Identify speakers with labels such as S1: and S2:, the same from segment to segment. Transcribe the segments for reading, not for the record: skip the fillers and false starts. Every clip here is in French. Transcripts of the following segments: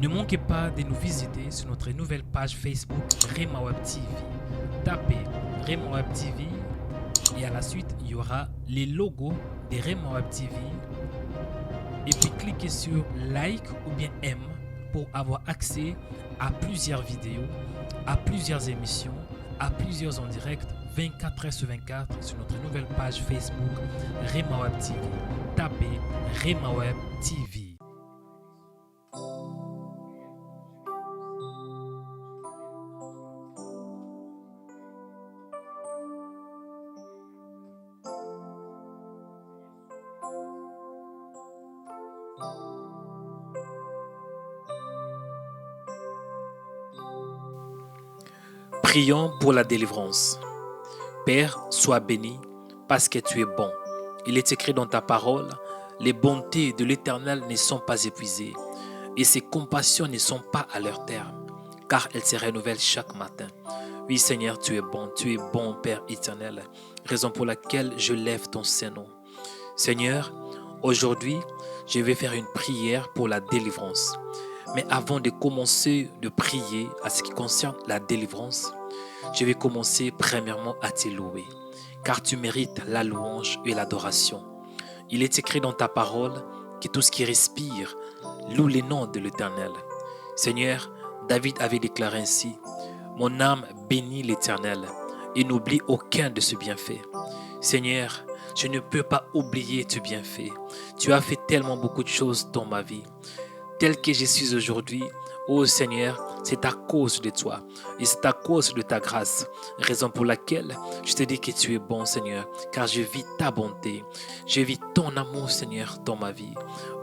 S1: Ne manquez pas de nous visiter sur notre nouvelle page Facebook Rema Web TV. Tapez Rema Web TV et à la suite, il y aura les logos de Rema Web TV. Et puis cliquez sur like ou bien aime pour avoir accès à plusieurs vidéos, à plusieurs émissions, à plusieurs en direct 24 heures sur 24 sur notre nouvelle page Facebook Rema Web TV. Tapez Rema Web TV. Prions pour la délivrance. Père, sois béni parce que tu es bon. Il est écrit dans ta parole, les bontés de l'Éternel ne sont pas épuisées et ses compassions ne sont pas à leur terme, car elles se renouvellent chaque matin. Oui Seigneur, tu es bon Père éternel, raison pour laquelle je lève ton Saint-Nom. Seigneur, aujourd'hui, je vais faire une prière pour la délivrance. Mais avant de commencer de prier à ce qui concerne la délivrance, je vais commencer premièrement à te louer, car tu mérites la louange et l'adoration. Il est écrit dans ta parole que tout ce qui respire loue les noms de l'Éternel. Seigneur, David avait déclaré ainsi, « Mon âme bénit l'Éternel et n'oublie aucun de ses bienfaits. » Seigneur, je ne peux pas oublier tes bienfaits. Tu as fait tellement beaucoup de choses dans ma vie. Tel que je suis aujourd'hui, ô Seigneur, c'est à cause de toi et c'est à cause de ta grâce, raison pour laquelle je te dis que tu es bon, Seigneur, car je vis ta bonté, je vis ton amour, Seigneur, dans ma vie.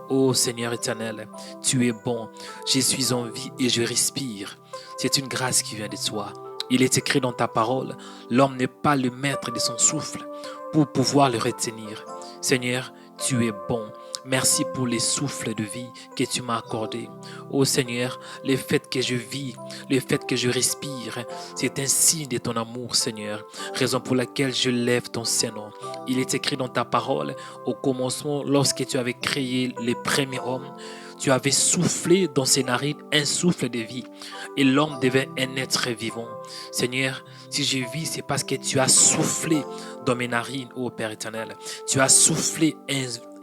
S1: Ô Seigneur éternel, tu es bon, je suis en vie et je respire. C'est une grâce qui vient de toi. Il est écrit dans ta parole, l'homme n'est pas le maître de son souffle pour pouvoir le retenir. Seigneur, tu es bon. Merci pour les souffles de vie que tu m'as accordés. Ô Seigneur, le fait que je vis, le fait que je respire, c'est un signe de ton amour, Seigneur. Raison pour laquelle je lève ton Saint-Nom. Il est écrit dans ta parole, au commencement, lorsque tu avais créé les premiers hommes, tu avais soufflé dans ses narines un souffle de vie et l'homme devint un être vivant. Seigneur, si je vis, c'est parce que tu as soufflé dans mes narines, ô Père éternel. Tu as soufflé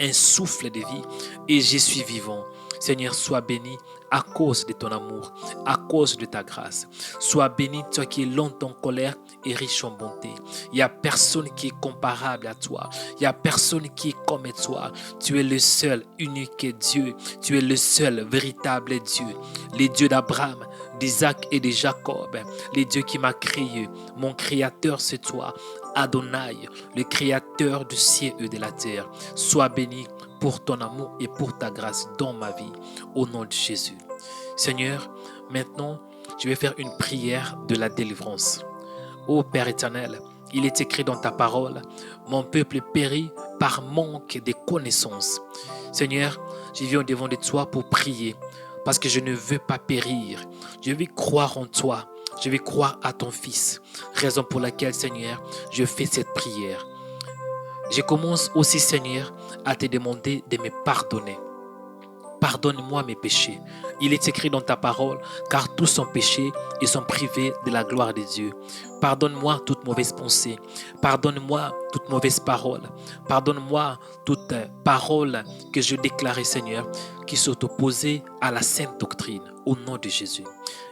S1: un souffle de vie et je suis vivant. Seigneur, sois béni à cause de ton amour, à cause de ta grâce. Sois béni, toi qui es lent en colère et riche en bonté. Il n'y a personne qui est comparable à toi. Il n'y a personne qui est comme toi. Tu es le seul, unique Dieu. Tu es le seul, véritable Dieu. Le Dieu d'Abraham, d'Isaac et de Jacob. Le Dieu qui m'a créé. Mon créateur, c'est toi. Adonai, le créateur du ciel et de la terre. Sois béni pour ton amour et pour ta grâce dans ma vie, au nom de Jésus. Seigneur, maintenant, je vais faire une prière de la délivrance. Ô Père éternel, il est écrit dans ta parole, mon peuple périt par manque de connaissances. Seigneur, je viens devant de toi pour prier, parce que je ne veux pas périr. Je veux croire en toi. Je vais croire à ton Fils, raison pour laquelle, Seigneur, je fais cette prière. Je commence aussi, Seigneur, à te demander de me pardonner. Pardonne-moi mes péchés. Il est écrit dans ta parole, car tous sont péchés et sont privés de la gloire de Dieu. Pardonne-moi toute mauvaise pensée. Pardonne-moi toute mauvaise parole. Pardonne-moi toute parole que je déclarais, Seigneur, qui sont opposées à la sainte doctrine, au nom de Jésus.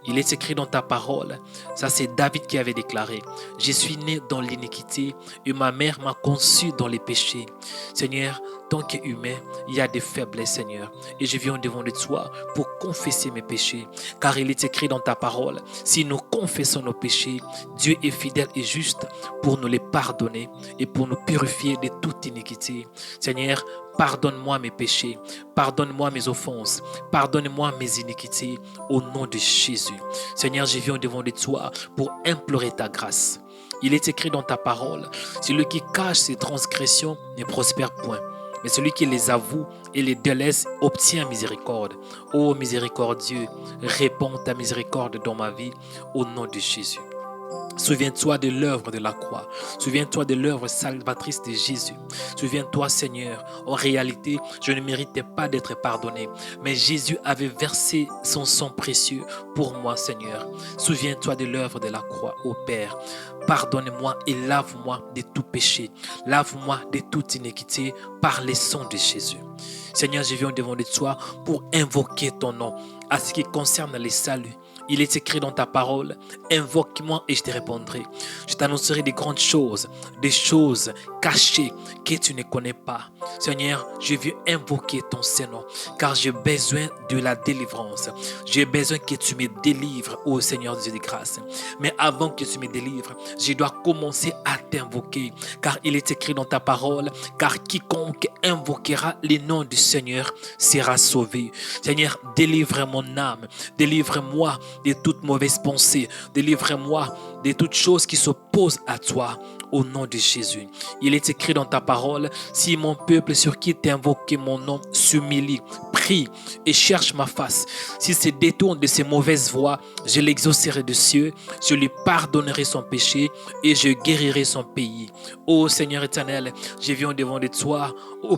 S1: Il est écrit dans ta parole, ça c'est David qui avait déclaré, « Je suis né dans l'iniquité et ma mère m'a conçu dans les péchés. » Seigneur, tant qu'humain, il y a des faiblesses, Seigneur, et je viens devant de toi pour confesser mes péchés, car il est écrit dans ta parole, si nous confessons nos péchés, Dieu est fidèle et juste pour nous les pardonner et pour nous purifier de toute iniquité. Seigneur, pardonne-moi mes péchés, pardonne-moi mes offenses, pardonne-moi mes iniquités au nom de Jésus. Seigneur, je viens devant de toi pour implorer ta grâce. Il est écrit dans ta parole, celui qui cache ses transgressions ne prospère point, mais celui qui les avoue et les délaisse obtient miséricorde. Ô miséricordieux, répands ta miséricorde dans ma vie au nom de Jésus. Souviens-toi de l'œuvre de la croix. Souviens-toi de l'œuvre salvatrice de Jésus. Souviens-toi, Seigneur, en réalité, je ne méritais pas d'être pardonné, mais Jésus avait versé son sang précieux pour moi, Seigneur. Souviens-toi de l'œuvre de la croix, ô Père. Pardonne-moi et lave-moi de tout péché. Lave-moi de toute iniquité par le sang de Jésus. Seigneur, je viens devant de toi pour invoquer ton nom à ce qui concerne les saluts. Il est écrit dans ta parole, invoque-moi et je te répondrai. Je t'annoncerai des grandes choses, des choses cachées que tu ne connais pas. Seigneur, je viens invoquer ton Saint-Nom, car j'ai besoin de la délivrance. J'ai besoin que tu me délivres, ô Seigneur Dieu de grâce. Mais avant que tu me délivres, je dois commencer à t'invoquer, car il est écrit dans ta parole, car quiconque invoquera le nom du Seigneur sera sauvé. Seigneur, délivre mon âme, délivre-moi de toute mauvaise pensée, délivre-moi de toute chose qui s'oppose à toi. Au nom de Jésus. Il est écrit dans ta parole, si mon peuple sur qui tu invoqué mon nom s'humilie, prie et cherche ma face, s'il se détourne de ses mauvaises voies, je l'exaucerai de cieux, je lui pardonnerai son péché et je guérirai son pays. Ô Seigneur éternel, je viens devant de toi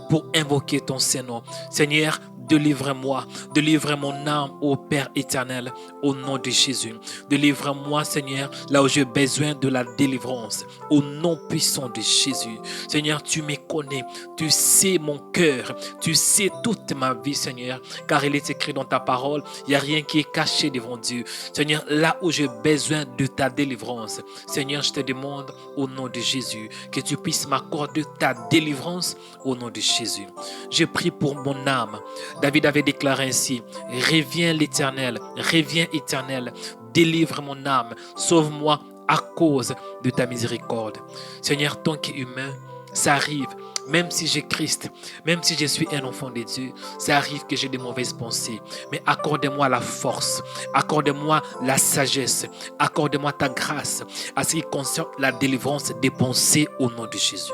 S1: pour invoquer ton Saint-Nom. Seigneur, délivre-moi, délivre mon âme, ô Père éternel, au nom de Jésus. Délivre-moi, Seigneur, là où j'ai besoin de la délivrance, au nom puissant de Jésus. Seigneur, tu me connais, tu sais mon cœur, tu sais toute ma vie, Seigneur, car il est écrit dans ta parole, il n'y a rien qui est caché devant Dieu. Seigneur, là où j'ai besoin de ta délivrance, Seigneur, je te demande au nom de Jésus, que tu puisses m'accorder ta délivrance au nom de Jésus. Je prie pour mon âme. David avait déclaré ainsi, reviens l'Éternel, reviens Éternel, délivre mon âme, sauve-moi à cause de ta miséricorde. Seigneur, tant qu'humain, ça arrive, même si j'ai Christ, même si je suis un enfant de Dieu, ça arrive que j'ai des mauvaises pensées, mais accorde-moi la force, accorde-moi la sagesse, accorde-moi ta grâce à ce qui concerne la délivrance des pensées au nom de Jésus.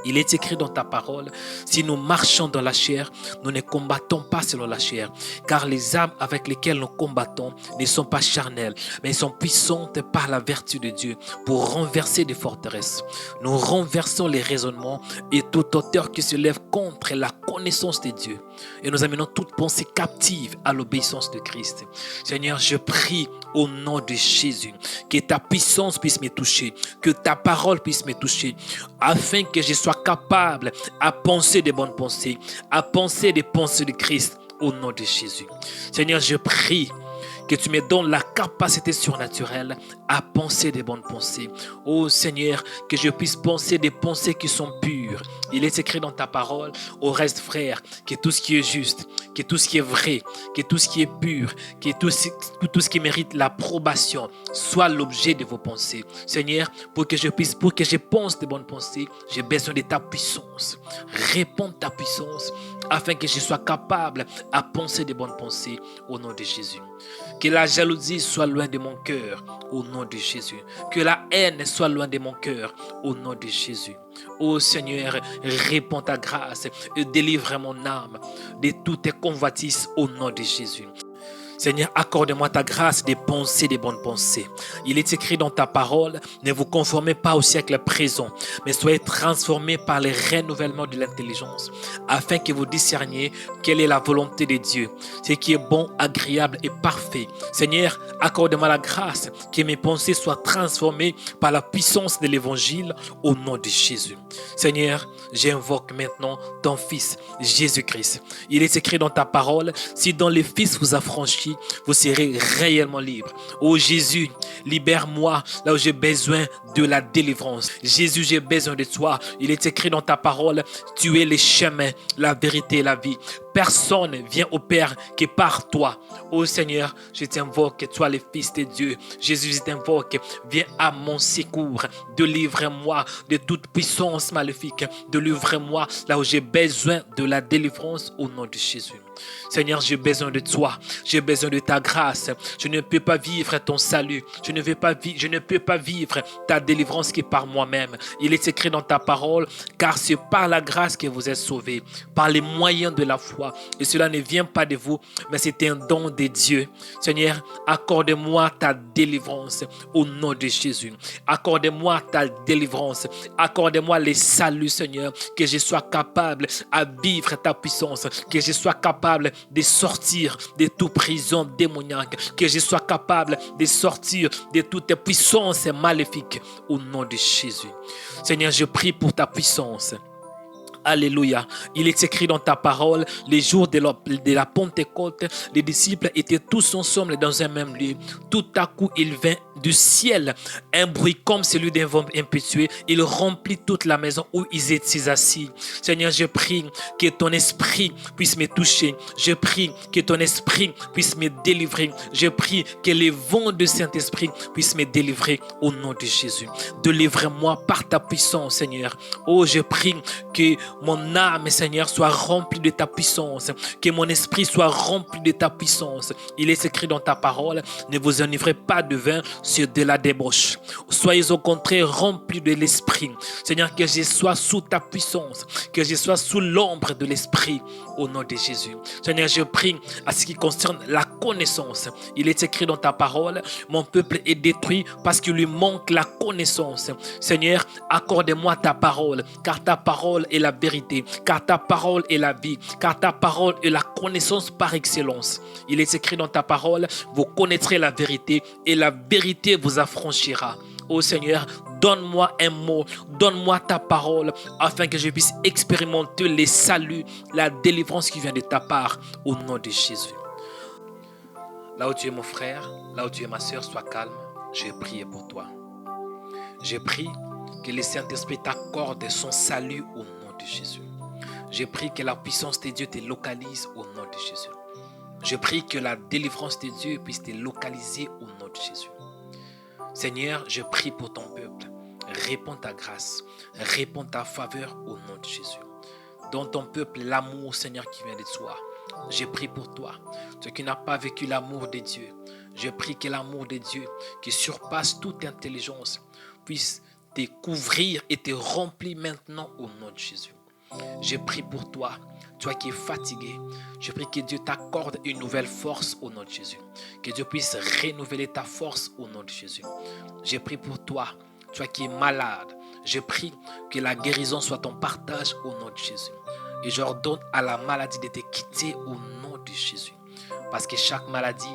S1: Il est écrit dans ta parole, si nous marchons dans la chair, nous ne combattons pas selon la chair, car les armes avec lesquelles nous combattons ne sont pas charnelles, mais sont puissantes par la vertu de Dieu pour renverser des forteresses. Nous renversons les raisonnements et toute hauteur qui se lève contre la connaissance de Dieu. Et nous amenons toute pensée captive à l'obéissance de Christ. Seigneur, je prie au nom de Jésus, que ta puissance puisse me toucher, que ta parole puisse me toucher, afin que je sois capable à penser des bonnes pensées, à penser des pensées de Christ au nom de Jésus. Seigneur, je prie que tu me donnes la capacité surnaturelle à penser des bonnes pensées. Oh Seigneur, que je puisse penser des pensées qui sont pures. Il est écrit dans ta parole, au reste frère, que tout ce qui est juste, que tout ce qui est vrai, que tout ce qui est pur, que tout ce qui mérite l'approbation soit l'objet de vos pensées. Seigneur, pour que je pense de bonnes pensées, j'ai besoin de ta puissance. Réponds ta puissance afin que je sois capable à penser de bonnes pensées au nom de Jésus. Que la jalousie soit loin de mon cœur au nom de Jésus. Que la haine soit loin de mon cœur au nom de Jésus. Ô Seigneur, réponds ta grâce et délivre mon âme de toutes tes convoitises au nom de Jésus. Seigneur, accorde-moi ta grâce de penser des bonnes pensées. Il est écrit dans ta parole, ne vous conformez pas au siècle présent, mais soyez transformés par le renouvellement de l'intelligence, afin que vous discerniez quelle est la volonté de Dieu, ce qui est bon, agréable et parfait. Seigneur, accorde-moi la grâce que mes pensées soient transformées par la puissance de l'évangile au nom de Jésus. Seigneur, j'invoque maintenant ton Fils, Jésus-Christ. Il est écrit dans ta parole, si dans le Fils vous affranchit, vous serez réellement libre. Oh Jésus, libère-moi là où j'ai besoin de la délivrance. Jésus, j'ai besoin de toi. Il est écrit dans ta parole, tu es le chemin, la vérité et la vie. Personne vient au Père que par toi. Oh Seigneur, je t'invoque, toi le Fils de Dieu. Jésus, je t'invoque, viens à mon secours. Délivre-moi de toute puissance maléfique. Délivre-moi là où j'ai besoin de la délivrance au nom de Jésus. Seigneur, j'ai besoin de toi. J'ai besoin de ta grâce. Je ne peux pas vivre ton salut. Je ne peux pas vivre ta délivrance qui est par moi-même. Il est écrit dans ta parole, car c'est par la grâce que vous êtes sauvés, par les moyens de la foi. foi. Et cela ne vient pas de vous, mais c'est un don de Dieu. Seigneur, accorde-moi ta délivrance au nom de Jésus. Accorde-moi ta délivrance. Accorde-moi le salut, Seigneur, que je sois capable à vivre ta puissance, que je sois capable de sortir de toute prison démoniaque, que je sois capable de sortir de toute puissance maléfique au nom de Jésus. Seigneur, je prie pour ta puissance. Alléluia. Il est écrit dans ta parole, les jours de la Pentecôte, les disciples étaient tous ensemble dans un même lieu. Tout à coup, il vint du ciel un bruit comme celui d'un vent impétueux. Il remplit toute la maison où ils étaient assis. Seigneur, je prie que ton esprit puisse me toucher. Je prie que ton esprit puisse me délivrer. Je prie que les vents de Saint-Esprit puissent me délivrer au nom de Jésus. Délivre-moi par ta puissance, Seigneur. Oh, je prie que mon âme, Seigneur, soit remplie de ta puissance. Que mon esprit soit rempli de ta puissance. Il est écrit dans ta parole, ne vous enivrez pas de vin sur de la débauche. Soyez au contraire remplis de l'esprit. Seigneur, que je sois sous ta puissance. Que je sois sous l'ombre de l'esprit au nom de Jésus. Seigneur, je prie à ce qui concerne la connaissance. Il est écrit dans ta parole, mon peuple est détruit parce qu'il lui manque la connaissance. Seigneur, accorde-moi ta parole, car ta parole est la vérité, car ta parole est la vie, car ta parole est la connaissance par excellence. Il est écrit dans ta parole, vous connaîtrez la vérité et la vérité vous affranchira. Oh Seigneur, donne-moi un mot, donne-moi ta parole, afin que je puisse expérimenter les saluts, la délivrance qui vient de ta part, au nom de Jésus. Là où tu es mon frère, là où tu es ma soeur, sois calme, je vais prier pour toi. Je prie que le Saint-Esprit t'accorde son salut au nom de Jésus. Je prie que la puissance de Dieu te localise au nom de Jésus. Je prie que la délivrance de Dieu puisse te localiser au nom de Jésus. Seigneur, je prie pour ton peuple. Réponds ta grâce, réponds ta faveur au nom de Jésus. Dans ton peuple, l'amour, Seigneur, qui vient de toi. Je prie pour toi, toi qui n'as pas vécu l'amour de Dieu. Je prie que l'amour de Dieu, qui surpasse toute intelligence, puisse te couvrir et te remplir maintenant au nom de Jésus. Je prie pour toi, toi qui es fatigué. Je prie que Dieu t'accorde une nouvelle force au nom de Jésus. Que Dieu puisse renouveler ta force au nom de Jésus. Je prie pour toi, toi qui es malade. Je prie que la guérison soit ton partage au nom de Jésus. Et j'ordonne à la maladie de te quitter au nom de Jésus. Parce que chaque maladie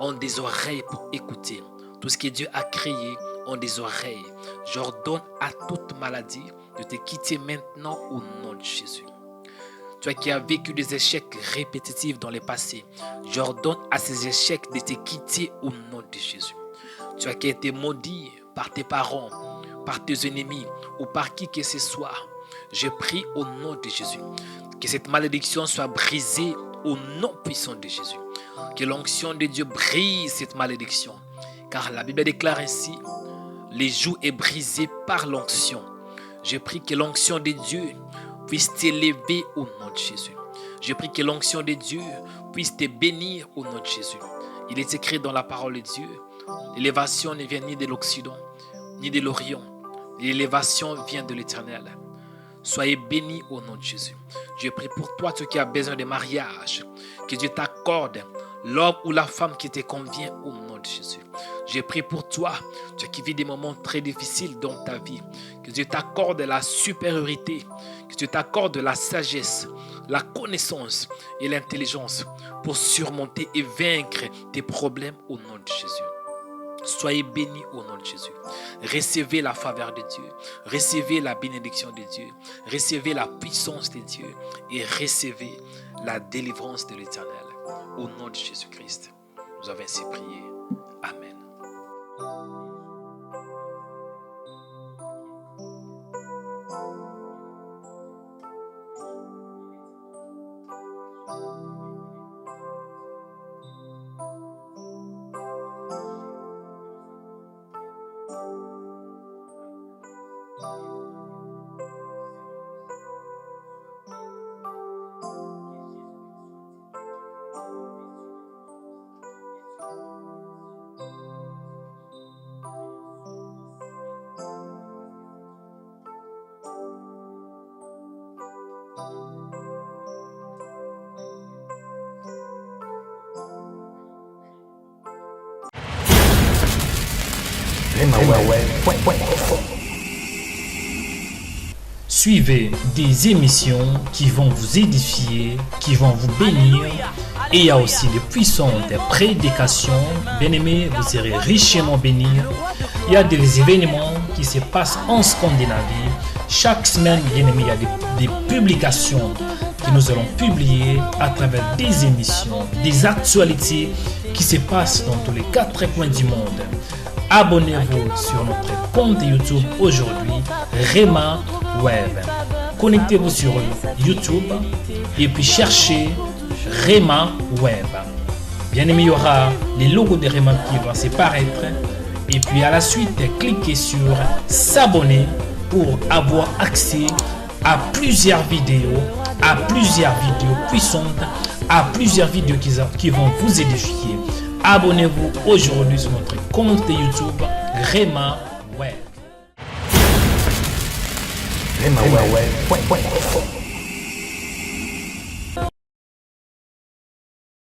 S1: a des oreilles pour écouter. Tout ce que Dieu a créé a des oreilles. J'ordonne à toute maladie de te quitter maintenant au nom de Jésus. Toi qui as vécu des échecs répétitifs dans le passé, j'ordonne à ces échecs de te quitter au nom de Jésus. Toi qui as été maudit par tes parents, par tes ennemis ou par qui que ce soit, je prie au nom de Jésus que cette malédiction soit brisée au nom puissant de Jésus. Que l'onction de Dieu brise cette malédiction. Car la Bible déclare ainsi, le joug est brisé par l'onction. Je prie que l'onction de Dieu puisse t'élever au nom de Jésus. Je prie que l'onction de Dieu puisse te bénir au nom de Jésus. Il est écrit dans la parole de Dieu, l'élévation ne vient ni de l'Occident, ni de l'Orient. L'élévation vient de l'Éternel. Soyez bénis au nom de Jésus. Je prie pour toi, toi qui as besoin de mariage, que Dieu t'accorde l'homme ou la femme qui te convient au nom de Jésus. Je prie pour toi, toi qui vis des moments très difficiles dans ta vie, que Dieu t'accorde la supériorité, que Dieu t'accorde la sagesse, la connaissance et l'intelligence pour surmonter et vaincre tes problèmes au nom de Jésus. Soyez bénis au nom de Jésus. Recevez la faveur de Dieu. Recevez la bénédiction de Dieu. Recevez la puissance de Dieu. Et recevez la délivrance de l'Éternel. Au nom de Jésus-Christ, nous avons ainsi prié. Amen. Suivez des émissions qui vont vous édifier, qui vont vous bénir. Et il y a aussi de puissantes prédications. Bien-aimés, vous serez richement bénis. Il y a des événements qui se passent en Scandinavie. Chaque semaine, bien-aimés, il y a des publications que nous allons publier à travers des émissions, des actualités qui se passent dans tous les 4 coins du monde. Abonnez-vous sur notre compte YouTube aujourd'hui, Rema Web. Connectez-vous sur YouTube et puis cherchez Rema Web. Bien aimé, il y aura les logos de Rema qui vont se paraître. Et puis à la suite, cliquez sur s'abonner pour avoir accès à plusieurs vidéos puissantes, à plusieurs vidéos qui vont vous édifier. Abonnez-vous aujourd'hui sur notre compte YouTube Rema Web.
S2: Rema Web.